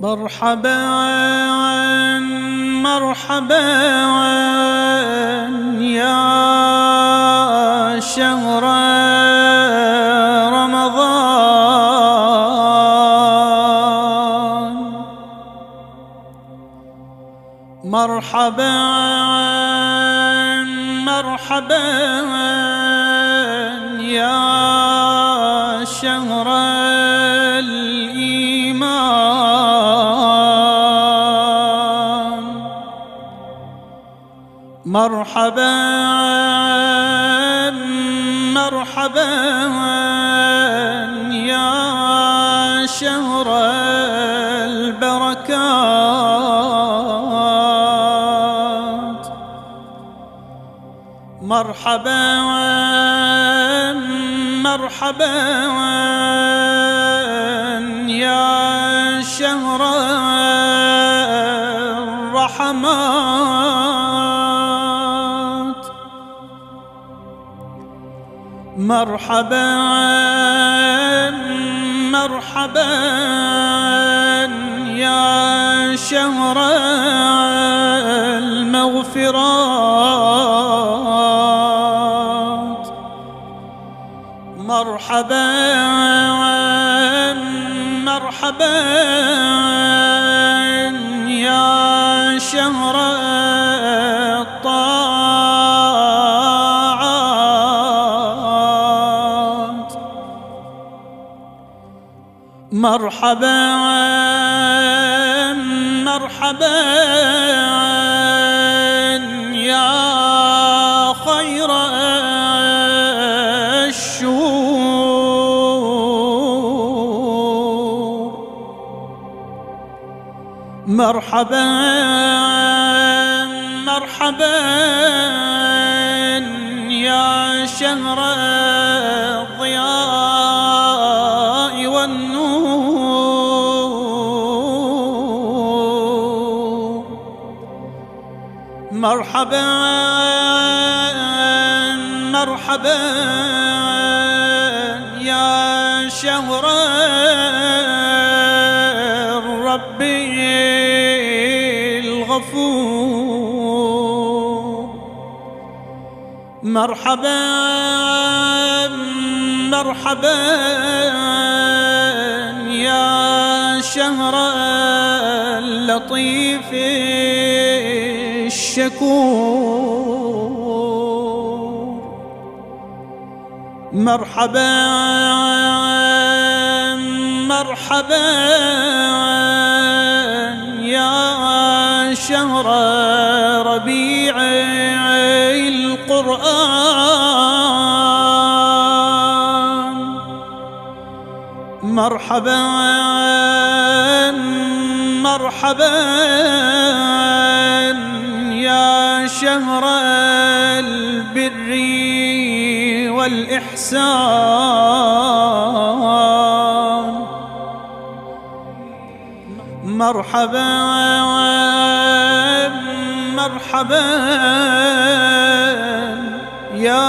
مرحبا مرحبا يا شهر رمضان، مرحبا مرحبا يا شهر الإيمان، مرحبا مرحبا يا شهر البركات، مرحبا مرحبا يا شهر الرحمات، مرحبا مرحبا يا شهر المغفرات، مرحبا مرحبا يا شهر الطاعات، مرحبا مرحبا يا خير الشهور، مرحبا مرحبا يا شهر الضياء والنور، مرحبا مرحبا يا شهر الرب الغفور، مرحبا مرحبا يا شهر اللطيف الشكور، مرحبا مرحبا يا شهر ربيع القرآن، مرحبا مرحبا يا شهر البر والإحسان، مرحبا مرحبا يا